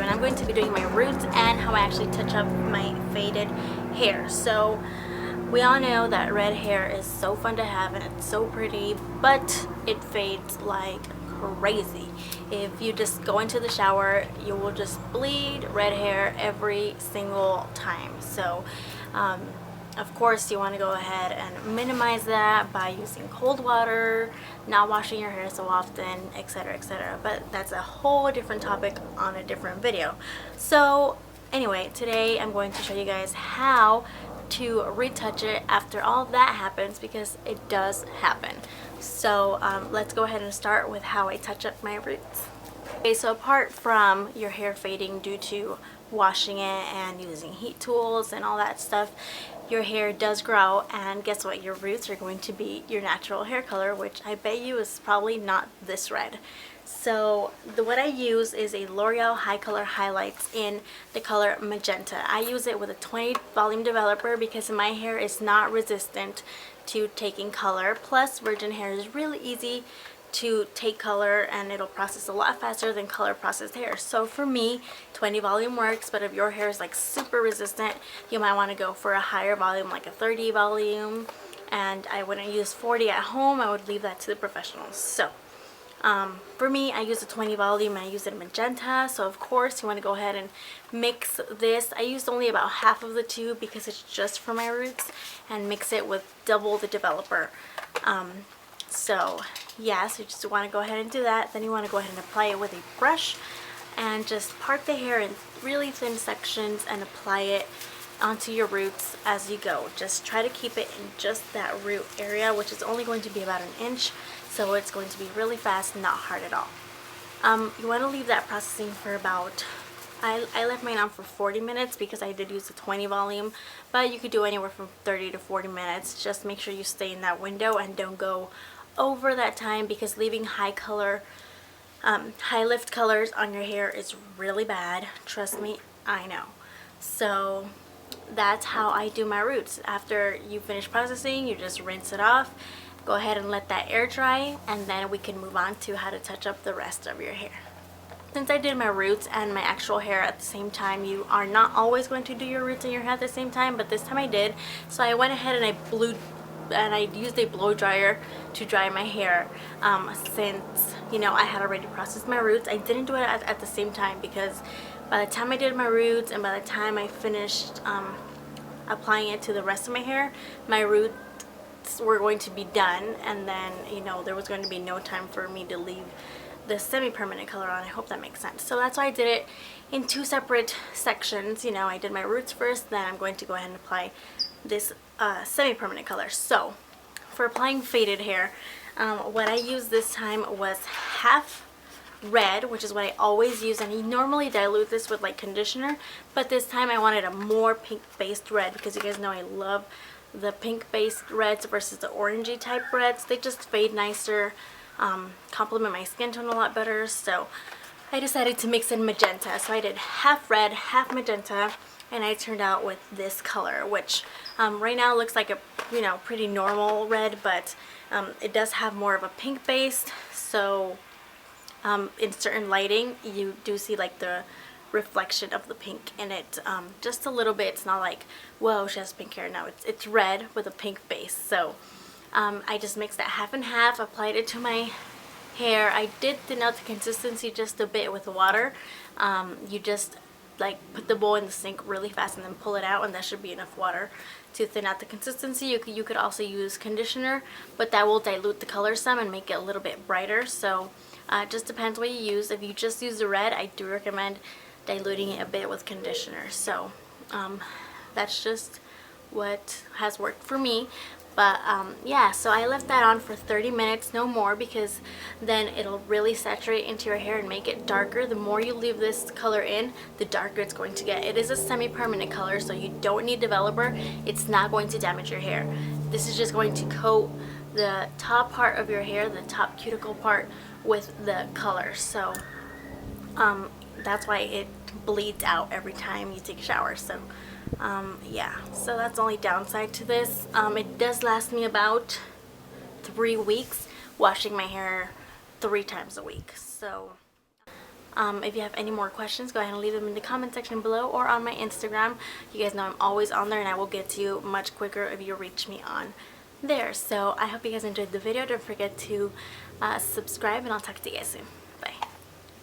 and I'm going to be doing my roots and how I actually touch up my faded hair. So we all know that red hair is so fun to have and it's so pretty, but it fades like crazy. If you just go into the shower, you will just bleed red hair every single time. So of course you want to go ahead and minimize that by using cold water, not washing your hair so often, etc, etc. But that's a whole different topic on a different video. So anyway, today I'm going to show you guys how to retouch it after all of that happens, because it does happen. So let's go ahead and start with how I touch up my roots. Okay, so apart from your hair fading due to washing it and using heat tools and all that stuff, your hair does grow, and guess what? Your roots are going to be your natural hair color, which I bet you is probably not this red. So what I use is a L'Oreal Hicolor Highlights in the color Magenta. I use it with a 20 volume developer because my hair is not resistant to taking color. Plus, virgin hair is really easy to take color and it'll process a lot faster than color processed hair. So for me, 20 volume works, but if your hair is like super resistant, you might want to go for a higher volume, like a 30 volume, and I wouldn't use 40 at home. I would leave that to the professionals. So for me, I use a 20 volume and I use it in Magenta. So of course you want to go ahead and mix this. I used only about half of the tube because it's just for my roots, and mix it with double the developer. So yeah, so you just want to go ahead and do that. Then you want to go ahead and apply it with a brush and just part the hair in really thin sections and apply it onto your roots as you go. Just try to keep it in just that root area, which is only going to be about 1 inch, so it's going to be really fast and not hard at all. You want to leave that processing for about, I left mine on for 40 minutes because I did use the 20 volume, but you could do anywhere from 30 to 40 minutes. Just make sure you stay in that window and don't go over that time, because leaving high color, high lift colors on your hair is really bad. Trust me, I know. So that's how I do my roots. After you finish processing, you just rinse it off, go ahead and let that air dry, and then we can move on to how to touch up the rest of your hair. Since I did my roots and my actual hair at the same time, you are not always going to do your roots and your hair at the same time, but this time I did. So I went ahead and I used a blow dryer to dry my hair, since I had already processed my roots. I didn't do it at the same time because by the time I did my roots and by the time I finished applying it to the rest of my hair, my roots were going to be done, and then there was going to be no time for me to leave the semi-permanent color on. I hope that makes sense. So that's why I did it in 2 separate sections. I did my roots first, then I'm going to go ahead and apply this semi-permanent color. So for applying faded hair, what I used this time was half red, which is what I always use, and you normally dilute this with like conditioner, but this time I wanted a more pink based red because you guys know I love the pink based reds versus the orangey type reds. They just fade nicer, complement my skin tone a lot better. So I decided to mix in magenta. So I did half red, half magenta, and I turned out with this color, which right now looks like a pretty normal red, but it does have more of a pink base. So in certain lighting you do see like the reflection of the pink in it, just a little bit. It's not like, whoa, she has pink hair. No, it's red with a pink base. So I just mixed that half and half, applied it to my hair. I did thin out the consistency just a bit with water. You just like put the bowl in the sink really fast and then pull it out, and that should be enough water to thin out the consistency. You could also use conditioner, but that will dilute the color some and make it a little bit brighter. So it just depends what you use. If you just use the red, I do recommend diluting it a bit with conditioner. So that's just what has worked for me. But yeah, so I left that on for 30 minutes, no more, because then it'll really saturate into your hair and make it darker. The more you leave this color in, the darker it's going to get. It is a semi-permanent color, so you don't need developer. It's not going to damage your hair. This is just going to coat the top part of your hair, the top cuticle part, with the color. So that's why it bleeds out every time you take a shower. So yeah, so that's the only downside to this. It does last me about 3 weeks, washing my hair 3 times a week. So If you have any more questions, go ahead and leave them in the comment section below or on my Instagram. You guys know I'm always on there, and I will get to you much quicker if you reach me on there. So I hope you guys enjoyed the video. Don't forget to subscribe, and I'll talk to you guys soon.